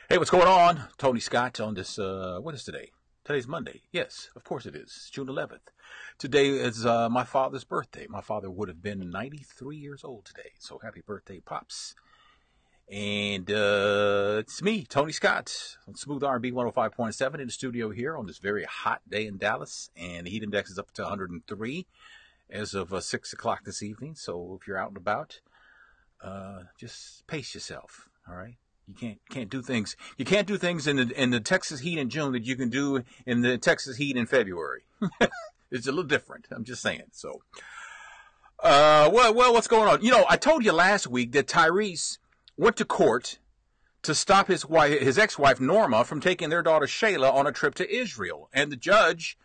Hey, what's going on? Tony Scott on this, what is today? Today's Monday. Yes, of course it is. June 11th. Today is my father's birthday. My father would have been 93 years old today. So happy birthday, Pops. And it's me, Tony Scott, on Smooth R&B 105.7 in the studio here on this very hot day in Dallas. And the heat index is up to 103 as of 6 o'clock this evening. So if you're out and about, just pace yourself, all right? You can't do things. You can't do things in the Texas heat in June that you can do in the Texas heat in February. It's a little different. I'm just saying. So, well, what's going on? You know, I told you last week that Tyrese went to court to stop his ex-wife Norma from taking their daughter Shayla on a trip to Israel, and the judge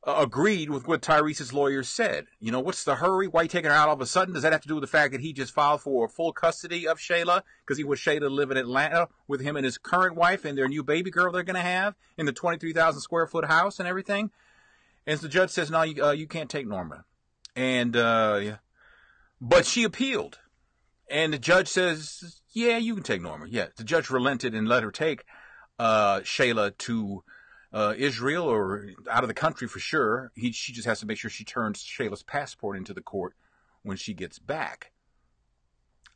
agreed with what Tyrese's lawyers said. You know, what's the hurry? Why are you taking her out all of a sudden? Does that have to do with the fact that he just filed for full custody of Shayla because he was Shayla live in Atlanta with him and his current wife and their new baby girl they're going to have in the 23,000 square foot house and everything? And the judge says, no, you can't take Norma. And, but she appealed. And the judge says, yeah, you can take Norma. Yeah, the judge relented and let her take Shayla to Israel or out of the country for sure. She just has to make sure she turns Shayla's passport into the court when she gets back.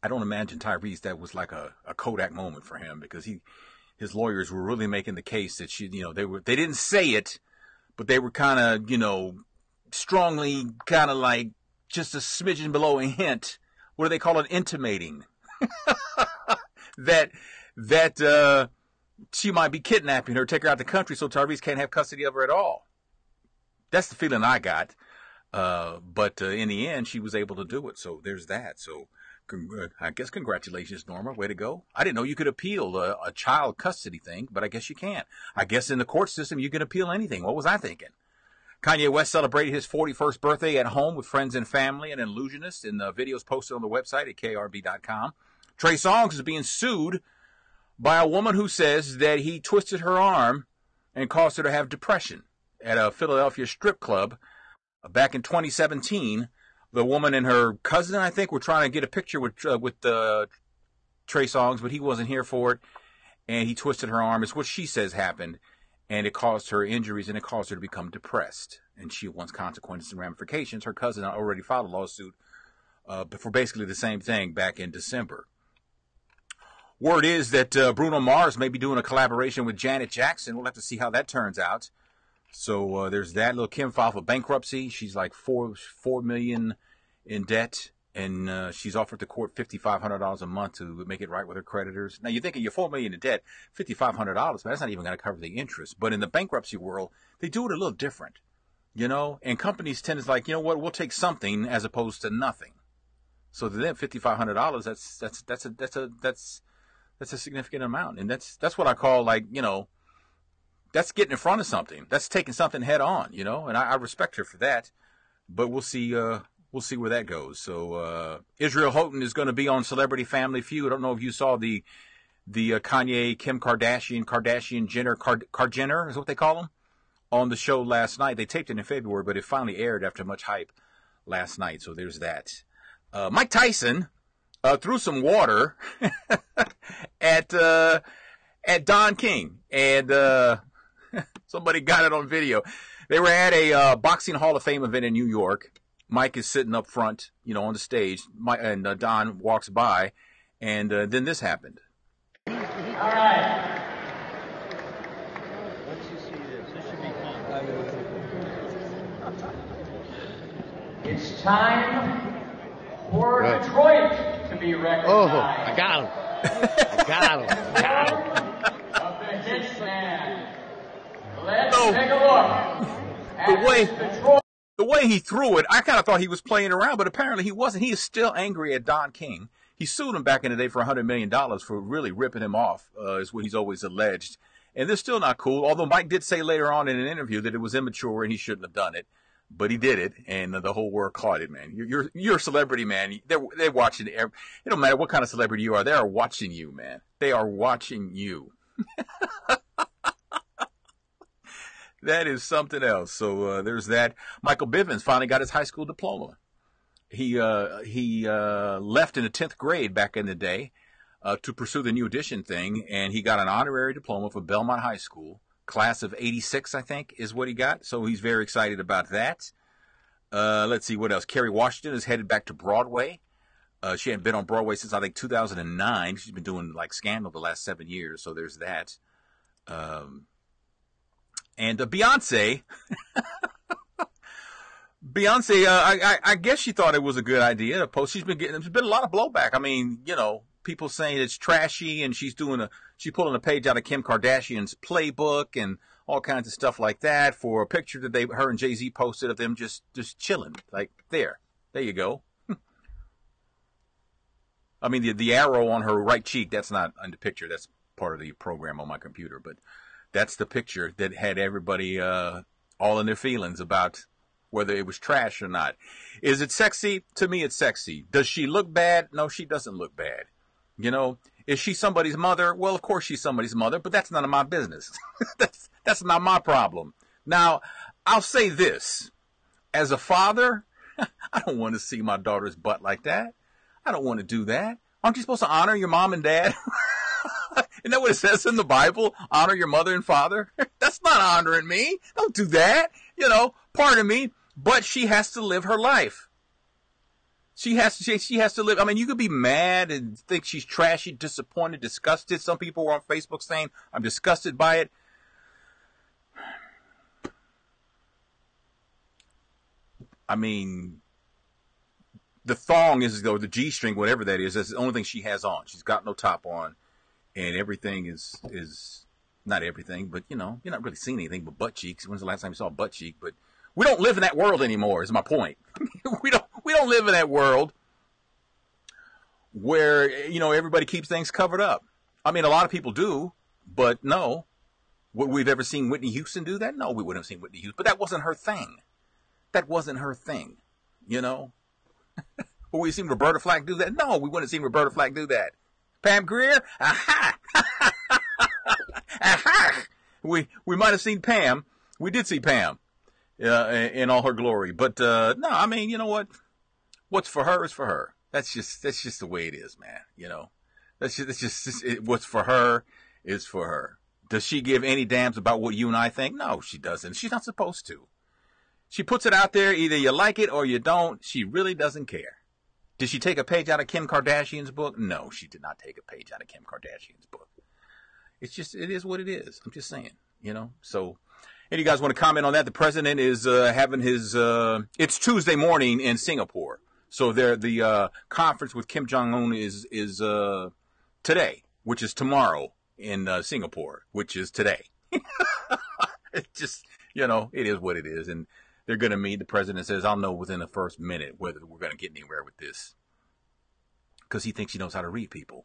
I don't imagine Tyrese that was like a Kodak moment for him because his lawyers were really making the case that they didn't say it, but they were kind of, strongly kind of like just a smidgen below a hint. What do they call it? Intimating that she might be kidnapping her, take her out the country so Tyrese can't have custody of her at all. That's the feeling I got. But in the end, she was able to do it. So there's that. So I guess congratulations, Norma. Way to go. I didn't know you could appeal a child custody thing, but I guess you can. I guess in the court system, you can appeal anything. What was I thinking? Kanye West celebrated his 41st birthday at home with friends and family and an illusionist in the videos posted on the website at krb.com. Trey Songz is being sued by a woman who says that he twisted her arm and caused her to have depression at a Philadelphia strip club back in 2017. The woman and her cousin, I think, were trying to get a picture with Trey Songz, but he wasn't here for it, and he twisted her arm. It's what she says happened, and it caused her injuries, and it caused her to become depressed, and she wants consequences and ramifications. Her cousin already filed a lawsuit for basically the same thing back in December. Word is that Bruno Mars may be doing a collaboration with Janet Jackson. We'll have to see how that turns out. So there's that. Lil' Kim filed for bankruptcy. She's like $4 million in debt, and she's offered the court $5,500 a month to make it right with her creditors. Now you're thinking you're $4 million in debt, $5,500, but that's not even going to cover the interest. But in the bankruptcy world, they do it a little different, And companies tend to like, you know what? We'll take something as opposed to nothing. So to them, $5,500, that's a significant amount. And that's what I call that's getting in front of something. That's taking something head on, and I respect her for that, but we'll see where that goes. So, Israel Houghton is going to be on Celebrity Family Feud. I don't know if you saw the Kanye, Kim Kardashian Jenner is what they call them, on the show last night. They taped it in February, but it finally aired after much hype last night. So there's that. Mike Tyson threw some water at Don King, and somebody got it on video. They were at a boxing Hall of Fame event in New York. Mike is sitting up front, on the stage, and Don walks by, and then this happened. All right. Once you see this should be fun. It's time for Detroit to be recognized. Oh, I got him. I got him. Of the Hitman. Let's take a look at Detroit. The way he threw it, I kind of thought he was playing around, but apparently he wasn't. He is still angry at Don King. He sued him back in the day for $100 million for really ripping him off, is what he's always alleged. And they're still not cool, although Mike did say later on in an interview that it was immature and he shouldn't have done it. But he did it, and the whole world caught it, man. You're a celebrity, man. They're watching. It don't matter what kind of celebrity you are. They are watching you, man. They are watching you. That is something else. So there's that. Michael Bivins finally got his high school diploma. He left in the 10th grade back in the day. to pursue the New Edition thing, and he got an honorary diploma from Belmont High School, class of '86, I think, is what he got. So he's very excited about that. Let's see what else. Kerry Washington is headed back to Broadway. She hadn't been on Broadway since, I think, 2009. She's been doing, like, Scandal the last 7 years, so there's that. And Beyonce, I guess she thought it was a good idea to post. There's been a lot of blowback. I mean, you know, people saying it's trashy, and she's pulling a page out of Kim Kardashian's playbook and all kinds of stuff like that for a picture that her and Jay-Z posted of them just chilling. Like, there you go. I mean, the arrow on her right cheek, that's not in the picture. That's part of the program on my computer. But that's the picture that had everybody all in their feelings about whether it was trash or not. Is it sexy? To me, it's sexy. Does she look bad? No, she doesn't look bad. You know, is she somebody's mother? Well, of course she's somebody's mother, but that's none of my business. That's not my problem. Now, I'll say this. As a father, I don't want to see my daughter's butt like that. I don't want to do that. Aren't you supposed to honor your mom and dad? Isn't that what it says in the Bible? Honor your mother and father? That's not honoring me. Don't do that. You know, pardon me, but she has to live her life. She has to live. I mean, you could be mad and think she's trashy, disappointed, disgusted. Some people were on Facebook saying, I'm disgusted by it. I mean, the thong or the G-string, whatever that is, that's the only thing she has on. She's got no top on, and everything is not everything, but, you know, you're not really seeing anything but butt cheeks. When's the last time you saw a butt cheek? But we don't live in that world anymore, is my point. we don't live in that world where, you know, everybody keeps things covered up. I mean, a lot of people do, but no. Would we've ever seen Whitney Houston do that? No, we wouldn't have seen Whitney Houston, but that wasn't her thing. That wasn't her thing, you know. Would we have seen Roberta Flack do that? No, we wouldn't have seen Roberta Flack do that. Pam Grier? Aha! Aha! We might have seen Pam. We did see Pam in all her glory. But no, I mean, you know what? What's for her is for her. That's just the way it is, man. You know, what's for her is for her. Does she give any damns about what you and I think? No, she doesn't. She's not supposed to. She puts it out there. Either you like it or you don't. She really doesn't care. Did she take a page out of Kim Kardashian's book? No, she did not take a page out of Kim Kardashian's book. It is what it is. I'm just saying, you know. So, and you guys want to comment on that? The president is having his, it's Tuesday morning in Singapore. So the conference with Kim Jong-un is today, which is tomorrow in Singapore, which is today. It's just, you know, it is what it is. And they're going to meet. The president says, I'll know within the first minute whether we're going to get anywhere with this. Because he thinks he knows how to read people.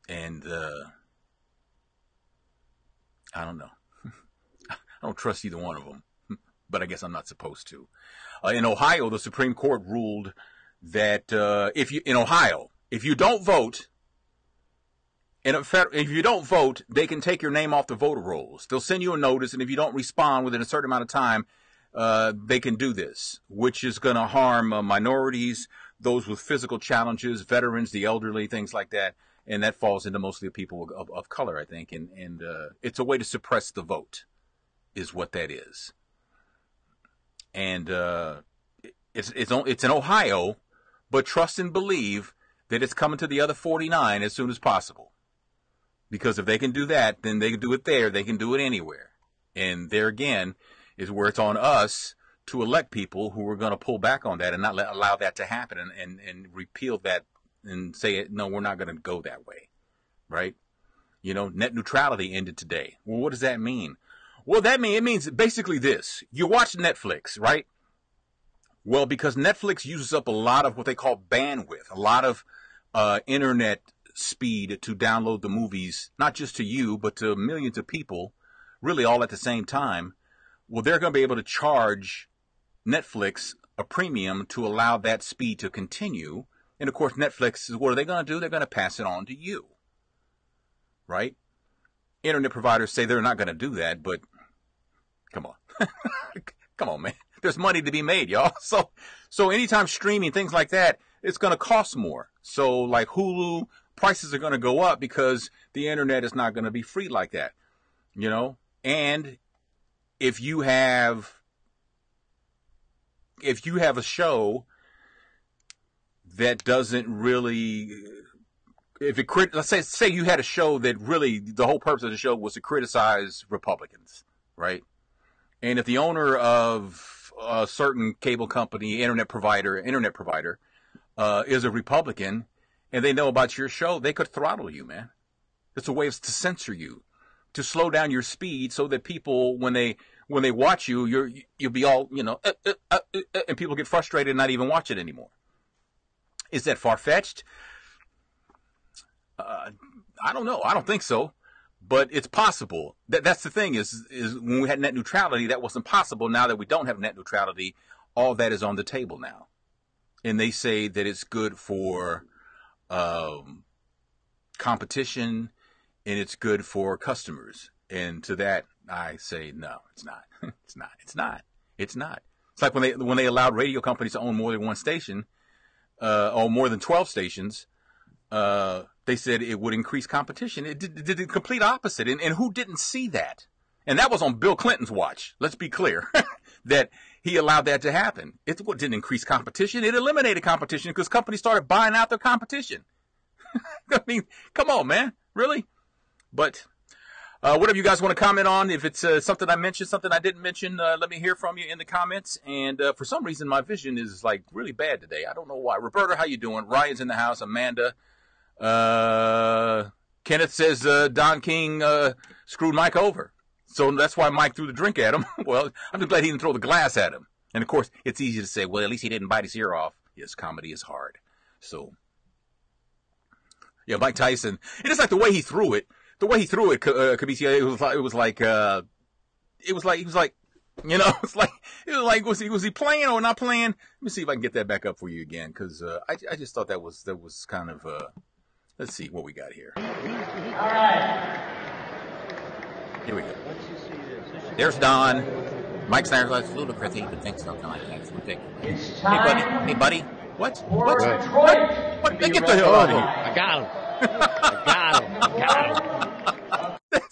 And I don't know. I don't trust either one of them. But I guess I'm not supposed to. In Ohio, the Supreme Court ruled that if you don't vote, if you don't vote, they can take your name off the voter rolls. They'll send you a notice, and if you don't respond within a certain amount of time, they can do this, which is going to harm minorities, those with physical challenges, veterans, the elderly, things like that. And that falls into mostly people of color, I think. And it's a way to suppress the vote is what that is. And it's in Ohio, but trust and believe that it's coming to the other 49 as soon as possible. Because if they can do that, then they can do it there. They can do it anywhere. And there again is where it's on us to elect people who are going to pull back on that and not allow that to happen and repeal that and say, no, we're not going to go that way. Right? You know, net neutrality ended today. Well, what does that mean? Well, it means basically this. You watch Netflix, right? Well, because Netflix uses up a lot of what they call bandwidth, a lot of internet speed to download the movies, not just to you, but to millions of people, really all at the same time. Well, they're going to be able to charge Netflix a premium to allow that speed to continue. And, of course, Netflix, what are they going to do? They're going to pass it on to you, right? Internet providers say they're not going to do that, but come on. Come on, man. There's money to be made, y'all. So anytime streaming, things like that, it's going to cost more. So like Hulu, prices are going to go up because the internet is not going to be free like that, you know. And if you have a show that doesn't really, let's say you had a show that really the whole purpose of the show was to criticize Republicans, right? And if the owner of a certain cable company, internet provider, is a Republican, and they know about your show, they could throttle you, man. It's a way to censor you, to slow down your speed, so that people, when they watch you, you'll be all, you know, and people get frustrated and not even watch it anymore. Is that far-fetched? I don't know. I don't think so. But it's possible. That's the thing is when we had net neutrality, that wasn't possible. Now that we don't have net neutrality, all that is on the table now. And they say that it's good for competition and it's good for customers. And to that, I say, no, it's not. It's not. It's not. It's not. It's like when they allowed radio companies to own more than one station, or more than 12 stations, they said it would increase competition. It did the complete opposite. And who didn't see that? And that was on Bill Clinton's watch. Let's be clear that he allowed that to happen. It didn't increase competition. It eliminated competition because companies started buying out their competition. I mean, come on, man. Really? But whatever you guys want to comment on, if it's something I mentioned, something I didn't mention, let me hear from you in the comments. And for some reason, my vision is like really bad today. I don't know why. Roberta, how you doing? Ryan's in the house. Amanda. Kenneth says Don King screwed Mike over. So that's why Mike threw the drink at him. Well, I'm just glad he didn't throw the glass at him. And, of course, it's easy to say, well, at least he didn't bite his ear off. Yes, comedy is hard. So, yeah, Mike Tyson. And it's like the way he threw it. The way he threw it, Kabisi, it was like, you know, was he playing or not playing? Let me see if I can get that back up for you again, because I just thought that was kind of, let's see what we got here. All right. Here we go. There's Don. Mike Snyder's like, Ludicrous to even think something like that. It's ridiculous. It's time hey buddy, what? for What? Detroit. What? Get the hell out of here. I got him. I got him. That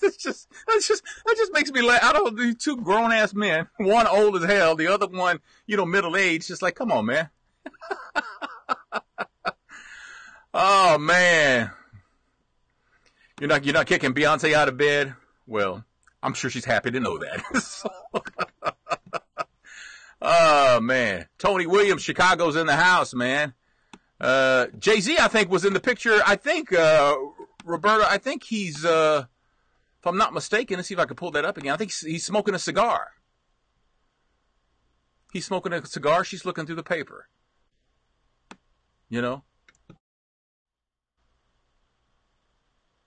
just makes me laugh. I don't, these two grown ass men, one old as hell, the other one, you know, middle aged, just like, come on, man. Oh man. You're not kicking Beyonce out of bed? Well, I'm sure she's happy to know that. Oh man. Tony Williams, Chicago's in the house, man. Jay-Z, I think, was in the picture. I think, Roberta, I think he's, if I'm not mistaken, let's see if I can pull that up again. I think he's smoking a cigar. He's smoking a cigar. She's looking through the paper. You know?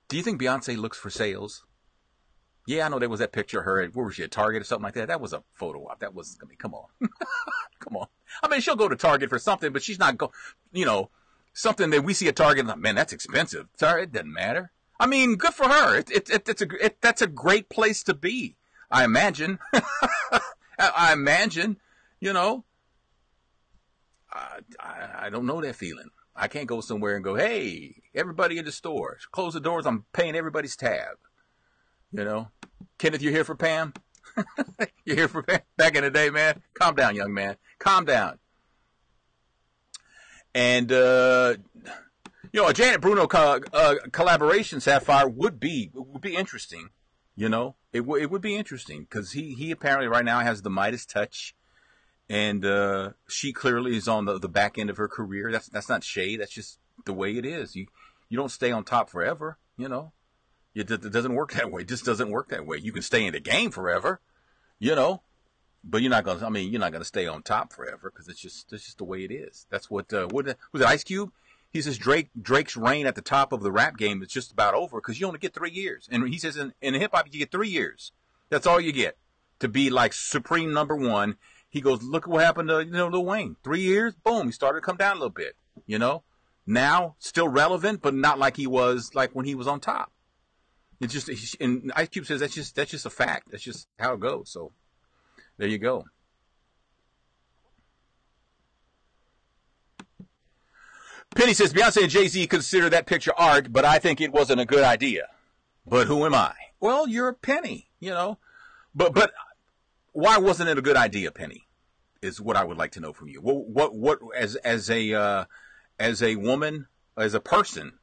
Do you think Beyonce looks for sales? Yeah, I know there was that picture of her at, where was she, at Target or something like that? That was a photo op. That was, I mean, come on. Come on. I mean, she'll go to Target for something, but she's not you know, something that we see at Target, like, man, that's expensive. Sorry, it doesn't matter. I mean, good for her. That's a great place to be, I imagine. I imagine, you know. I don't know that feeling. I can't go somewhere and go, hey, everybody in the store, close the doors. I'm paying everybody's tab. You know, Kenneth, you're here for Pam. You're here for Pam. Back in the day, man. Calm down, young man. Calm down. And you know, a Janet Bruno collaboration, Sapphire, would be interesting. You know, it would be interesting because he apparently right now has the Midas touch. And she clearly is on the back end of her career. That's not shade. That's just the way it is. You don't stay on top forever. You know, it doesn't work that way. It just doesn't work that way. You can stay in the game forever, you know, but you're not gonna. I mean, you're not gonna stay on top forever because it's just the way it is. That's what was it Ice Cube? He says Drake's reign at the top of the rap game is just about over because you only get 3 years. And he says in hip hop you get 3 years. That's all you get to be like supreme number one. He goes, look at what happened to, you know, Lil Wayne. 3 years, boom, he started to come down a little bit, you know. Now, still relevant, but not like he was, like when he was on top. It's just, and Ice Cube says that's just a fact. That's just how it goes. So, there you go. Penny says, Beyonce and Jay-Z consider that picture art, but I think it wasn't a good idea. But who am I? Well, you're Penny, you know. But why wasn't it a good idea, Penny? Is what I would like to know from you. What as a woman, as a person,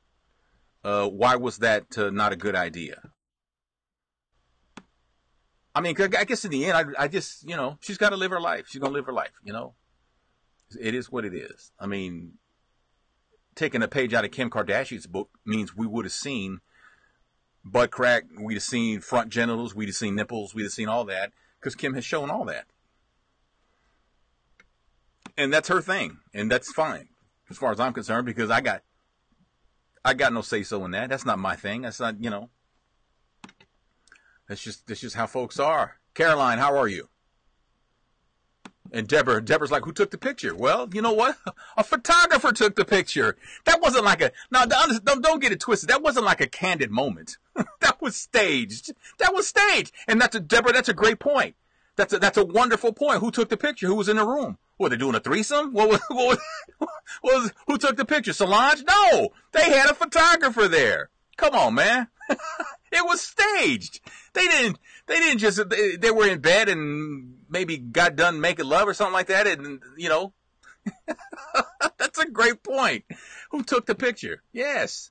why was that not a good idea? I mean, I guess in the end, I just, you know, she's got to live her life. She's going to live her life, you know. It is what it is. I mean, taking a page out of Kim Kardashian's book means we would have seen butt crack, we'd have seen front genitals, we'd have seen nipples, we'd have seen all that, because Kim has shown all that. And that's her thing, and that's fine, as far as I'm concerned, because I got no say-so in that. That's not my thing. That's not, you know. That's just how folks are. Caroline, how are you? And Deborah's like, who took the picture? Well, you know what? A photographer took the picture. That wasn't like a, now don't get it twisted. That wasn't like a candid moment. That was staged. And Deborah, that's a great point. That's a wonderful point. Who took the picture? Who was in the room? Were they doing a threesome? Who took the picture? Solange? No, they had a photographer there. Come on, man. It was staged. They didn't just, they were in bed and maybe got done making love or something like that. And, you know, that's a great point. Who took the picture? Yes.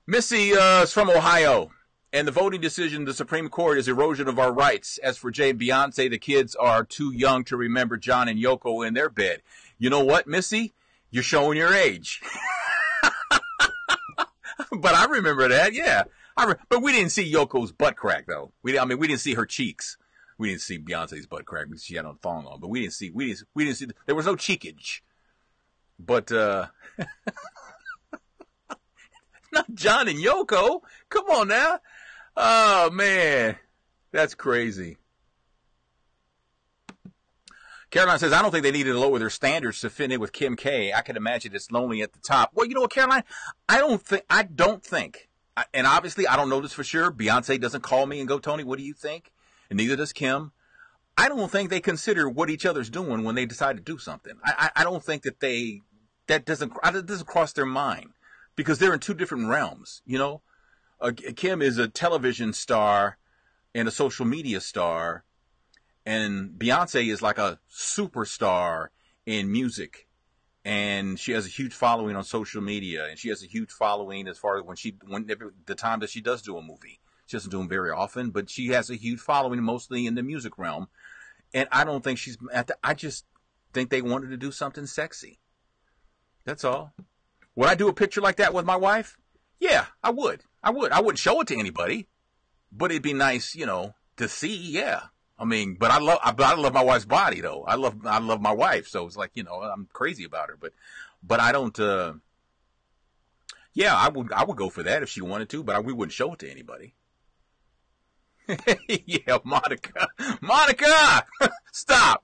Missy is from Ohio. And the voting decision, the Supreme Court, is erosion of our rights. As for Jay and Beyonce, the kids are too young to remember John and Yoko in their bed. You know what, Missy? You're showing your age. But I remember that, yeah. But we didn't see Yoko's butt crack, though. We didn't see her cheeks. We didn't see Beyonce's butt crack because she had a thong on. But we didn't see. There was no cheekage. But not John and Yoko. Come on now. Oh man, that's crazy. Caroline says, I don't think they needed to lower their standards to fit in with Kim K. I can imagine it's lonely at the top. Well, you know what, Caroline? I don't think, and obviously I don't know this for sure. Beyonce doesn't call me and go, Tony, what do you think? And neither does Kim. I don't think they consider what each other's doing when they decide to do something. I don't think that doesn't cross their mind because they're in two different realms, you know? Kim is a television star and a social media star. And Beyonce is like a superstar in music, and she has a huge following on social media, and she has a huge following as far as the time that she does do a movie. She doesn't do them very often, but she has a huge following mostly in the music realm. And I don't think she's I just think they wanted to do something sexy. That's all. Would I do a picture like that with my wife? Yeah, I would. I wouldn't show it to anybody, but it'd be nice, you know, to see. Yeah. I mean, but I love my wife's body though. I love my wife, so it's like, you know, I'm crazy about her, but I don't. Yeah, I would go for that if she wanted to, but we wouldn't show it to anybody. Yeah, Monica, stop.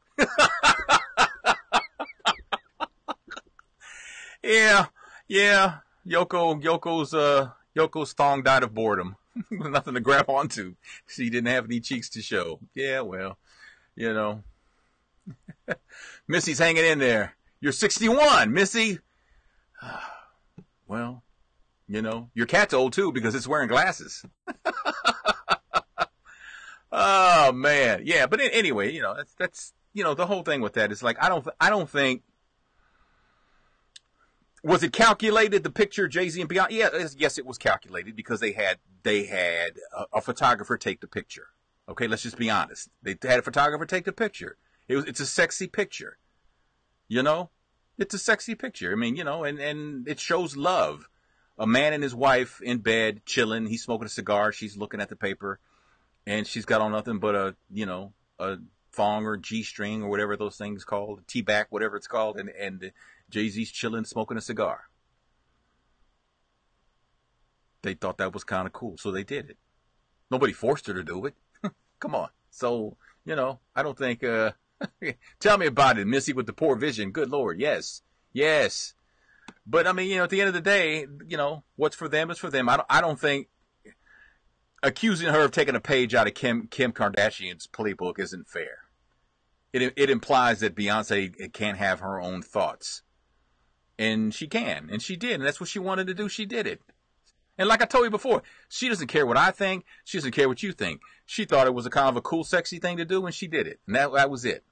Yeah, Yoko's thong died of boredom. Nothing to grab onto. She didn't have any cheeks to show. Yeah, well, you know. Missy's hanging in there. You're 61, Missy. Well, you know, your cat's old too because it's wearing glasses. Oh man, yeah. But anyway, you know, that's you know the whole thing with that is like I don't think. Was it calculated, the picture, Jay-Z and Beyonce? Yeah, yes, it was calculated because they had a photographer take the picture. Okay, let's just be honest. They had a photographer take the picture. It's a sexy picture. You know? It's a sexy picture. I mean, you know, and it shows love. A man and his wife in bed, chilling. He's smoking a cigar. She's looking at the paper. And she's got on nothing but a thong or G-string or whatever those things called. A T-back, whatever it's called. And Jay-Z's chilling, smoking a cigar. They thought that was kind of cool, so they did it. Nobody forced her to do it. Come on. So, you know, I don't think, tell me about it, Missy with the poor vision. Good Lord, yes. But, I mean, you know, at the end of the day, you know, what's for them is for them. I don't think accusing her of taking a page out of Kim Kardashian's playbook isn't fair. it implies that Beyonce can't have her own thoughts. And she can, and she did, and that's what she wanted to do. She did it. And like I told you before, she doesn't care what I think. She doesn't care what you think. She thought it was a kind of a cool, sexy thing to do, and she did it. And that was it.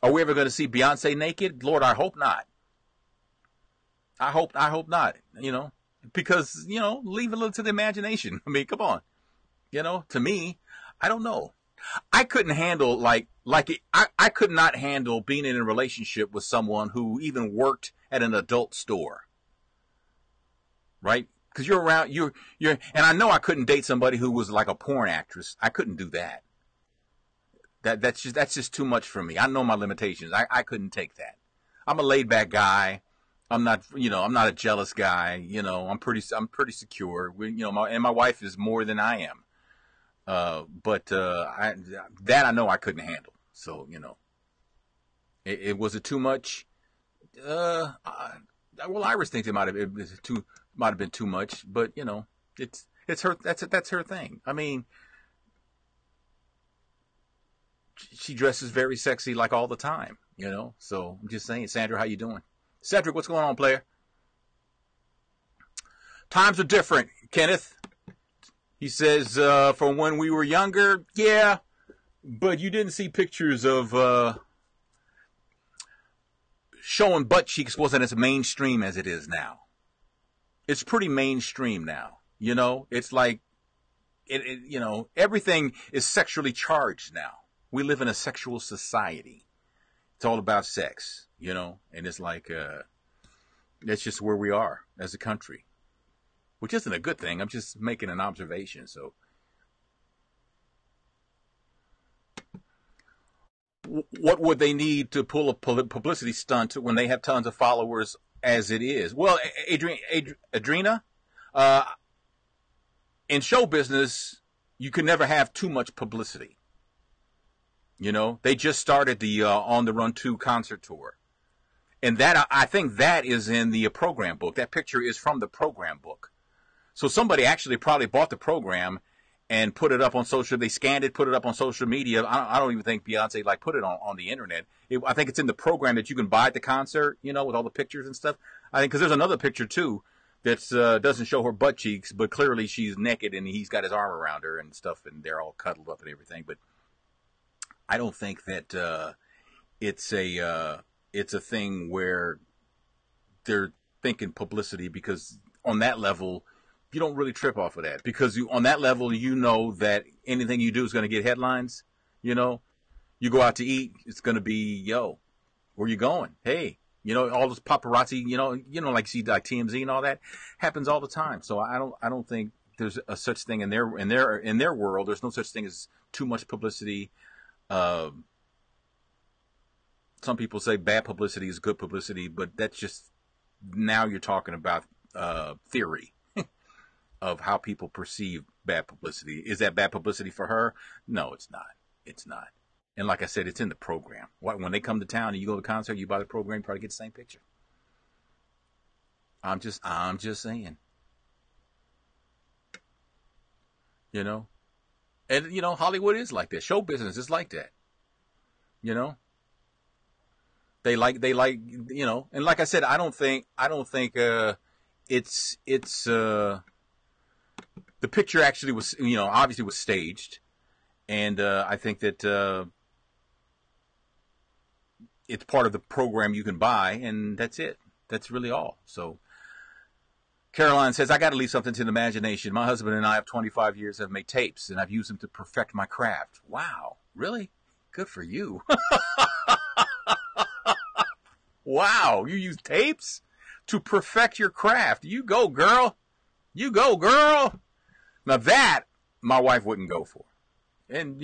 Are we ever going to see Beyonce naked? Lord, I hope not. I hope not, because, leave a little to the imagination. I mean, come on. To me, I don't know. I couldn't handle, I could not handle being in a relationship with someone who even worked at an adult store. Right? Because you're around, and I know I couldn't date somebody who was like a porn actress. I couldn't do that. That's just too much for me. I know my limitations. I couldn't take that. I'm a laid back guy. I'm not a jealous guy. I'm pretty secure. And my wife is more than I am. But I know I couldn't handle. So, it was it too much? Well, Iris thinks it might have been too much, but it's her, that's her thing. I mean, she dresses very sexy like all the time, so I'm just saying. Sandra, how you doing? Cedric, what's going on, player? Times are different, Kenneth. He says, from when we were younger, yeah, but you didn't see pictures of showing butt cheeks wasn't as mainstream as it is now. It's pretty mainstream now, It's like, everything is sexually charged now. We live in a sexual society. It's all about sex, and it's like, that's just where we are as a country, which isn't a good thing. I'm just making an observation. So what would they need to pull a publicity stunt when they have tons of followers as it is? Well, Adrena, in show business, you can never have too much publicity. They just started the On the Run 2 concert tour. And that, I think that is in the program book. That picture is from the program book. So somebody actually probably bought the program and put it up on social. They scanned it, put it up on social media. I don't even think Beyonce put it on the internet. I think it's in the program that you can buy at the concert, with all the pictures and stuff. I think because there's another picture too that doesn't show her butt cheeks, but clearly she's naked and he's got his arm around her and stuff, and they're all cuddled up and everything. But I don't think that it's a thing where they're thinking publicity, because on that level, you don't really trip off of that, because on that level, that anything you do is going to get headlines. You go out to eat, it's going to be, yo, where you going? Hey, all this paparazzi, like see like TMZ and all that happens all the time. So I don't think there's a such thing in their world. There's no such thing as too much publicity. Some people say bad publicity is good publicity, but that's just, now you're talking about theory of how people perceive bad publicity. Is that bad publicity for her? No, it's not. It's not. And like I said, it's in the program. When they come to town and you go to the concert, you buy the program, you probably get the same picture. I'm just saying. And Hollywood is like that. Show business is like that. They like, and like I said, I don't think it's the picture actually was, obviously was staged. And, I think that, it's part of the program you can buy, and that's it. That's really all. So Caroline says, I got to leave something to the imagination. My husband and I have 25 years have made tapes, and I've used them to perfect my craft. Wow. Really? Good for you. Wow. You use tapes to perfect your craft. You go, girl. You go, girl. Now that my wife wouldn't go for. And,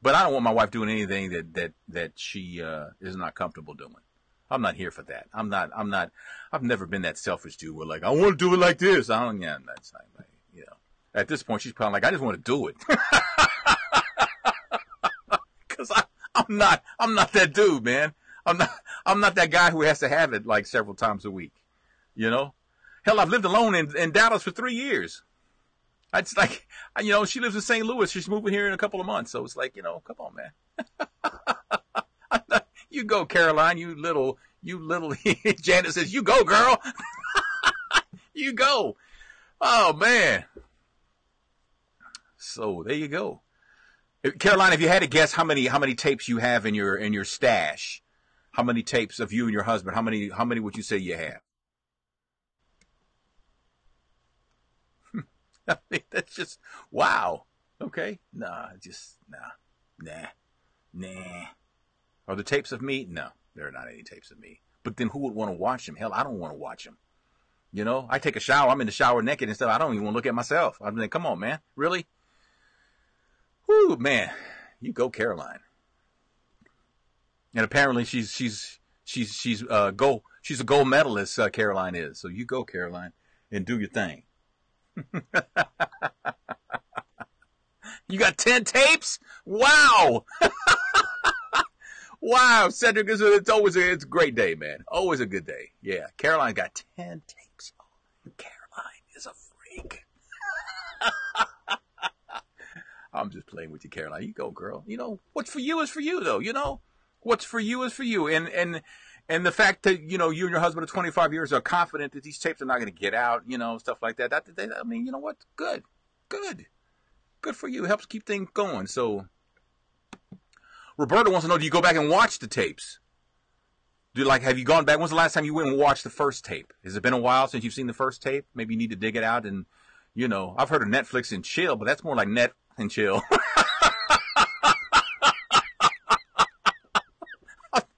but I don't want my wife doing anything that she is not comfortable doing. I'm not here for that. I've never been that selfish dude where I want to do it like this. That's not at this point, she's probably like, I just want to do it. Cause I'm not that dude, man. I'm not that guy who has to have it several times a week. Hell, I've lived alone in Dallas for 3 years. It's like, she lives in St. Louis. She's moving here in a couple of months. So it's like, come on, man. You go, Caroline. You little. Janet says, you go, girl. You go. Oh, man. So there you go. Caroline, if you had to guess how many tapes you have in your stash, how many tapes of you and your husband, how many would you say you have? I mean, that's just, wow. Okay. Nah. Are the tapes of me? No, there are not any tapes of me. But then who would want to watch them? Hell, I don't want to watch them. You know, I take a shower. I'm in the shower naked and stuff. I don't even want to look at myself. I'm like, come on, man. Really? Whoo, man. You go, Caroline. And apparently she's a gold medalist, Caroline is. So you go, Caroline, and do your thing. You got 10 tapes? Wow. Wow, Cedric, it's a great day, man. Always a good day. Yeah, Caroline got 10 tapes. Oh, Caroline is a freak. I'm just playing with you, Caroline. You go, girl. You know, what's for you is for you, though. You know, what's for you is for you. And the fact that, you know, you and your husband of 25 years are confident that these tapes are not going to get out, you know, stuff like that. I mean, you know what? Good for you. It helps keep things going. So Roberta wants to know, do you go back and watch the tapes? Have you gone back? When's the last time you went and watched the first tape? Has it been a while since you've seen the first tape? Maybe you need to dig it out and, you know, I've heard of Netflix and chill, but that's more like net and chill.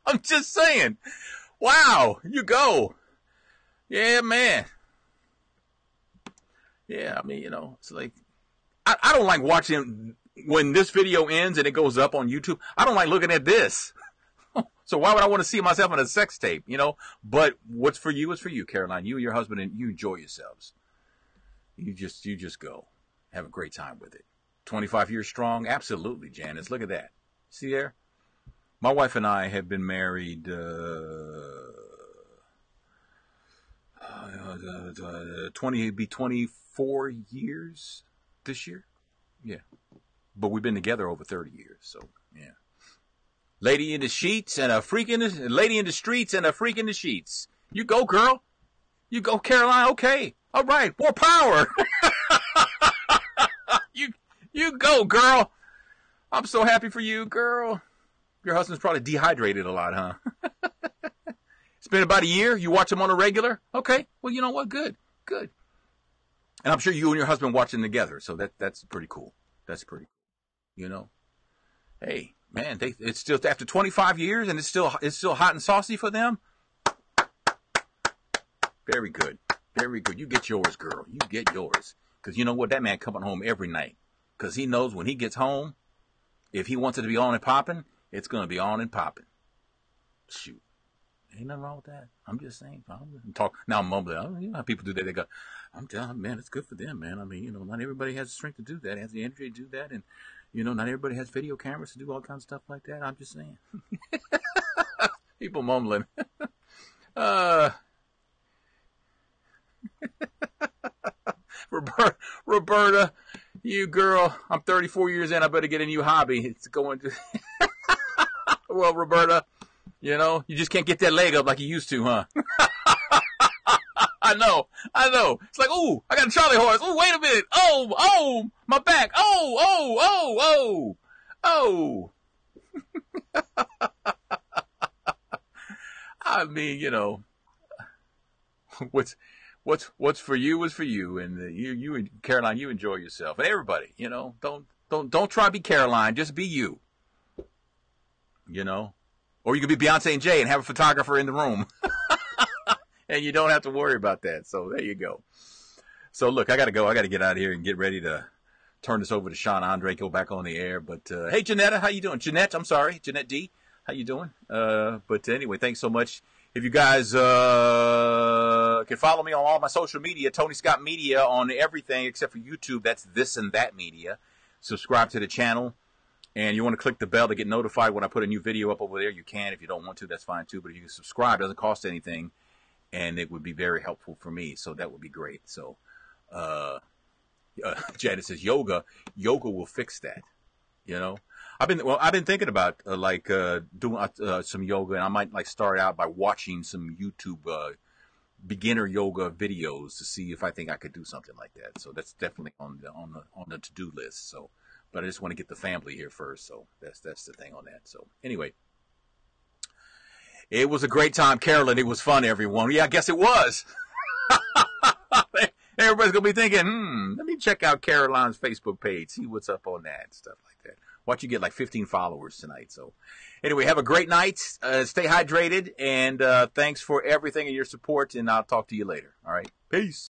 I'm just saying. Wow, you go. Yeah, man. Yeah, I mean, you know, it's like, I don't like watching when this video ends and it goes up on YouTube. I don't like looking at this. So why would I want to see myself on a sex tape, you know? But what's for you is for you, Caroline. You and your husband, and you enjoy yourselves. You just go. Have a great time with it. 25 years strong? Absolutely, Janice. Look at that. See there? My wife and I have been married 24 years this year. Yeah. But we've been together over 30 years, so yeah. Lady in the sheets and a freak in the lady in the streets and a freak in the sheets. You go, girl. You go, Caroline. Okay. All right. More power. You go, girl. I'm so happy for you, girl. Your husband's probably dehydrated a lot, huh? It's been about a year. You watch him on a regular? Okay. Well, you know what? Good. And I'm sure you and your husband watch them together, so that's pretty cool. That's pretty cool. You know? Hey, man, it's still after 25 years and it's still hot and saucy for them. Very good. You get yours, girl. You get yours. Because you know what? That man coming home every night. Because he knows when he gets home, if he wants it to be on and popping, it's going to be on and popping. Shoot. Ain't nothing wrong with that. I'm just saying. Now I'm mumbling. You know how people do that. They go, I'm telling you, man, it's good for them, man. I mean, you know, not everybody has the strength to do that, has the energy to do that. And, you know, not everybody has video cameras to do all kinds of stuff like that. I'm just saying. People mumbling. Roberta, you girl, I'm 34 years in. I better get a new hobby. It's going to. Well, Roberta, you know, you just can't get that leg up like you used to, huh? I know. It's like, ooh, I got a Charlie horse. Ooh, wait a minute. Oh, my back. Oh. I mean, you know, what's for you is for you, and you Caroline, you enjoy yourself, and everybody, you know, don't try to be Caroline, just be you. You know, or you could be Beyonce and Jay and have a photographer in the room. And you don't have to worry about that. So there you go. So look, I got to go. I got to get out of here and get ready to turn this over to Sean Andre, go back on the air. But hey, Janetta, how you doing? Jeanette D, how you doing? But anyway, thanks so much. If you guys can follow me on all my social media, Tony Scott Media on everything except for YouTube. That's This and That Media. Subscribe to the channel. And you want to click the bell to get notified when I put a new video up over there. You can. If you don't want to, that's fine too. But if you can subscribe, it doesn't cost anything. And it would be very helpful for me. So that would be great. So Janet says, yoga will fix that. You know, I've been thinking about doing some yoga, and I might like start out by watching some YouTube beginner yoga videos to see if I think I could do something like that. So that's definitely on the to-do list. So, but I just want to get the family here first. So that's the thing on that. So anyway, it was a great time, Carolyn. It was fun, everyone. Yeah, I guess it was. Everybody's gonna be thinking, let me check out Caroline's Facebook page, see what's up on that and stuff like that. Watch you get like 15 followers tonight. So anyway, have a great night. Stay hydrated, and thanks for everything and your support, and I'll talk to you later. All right. Peace.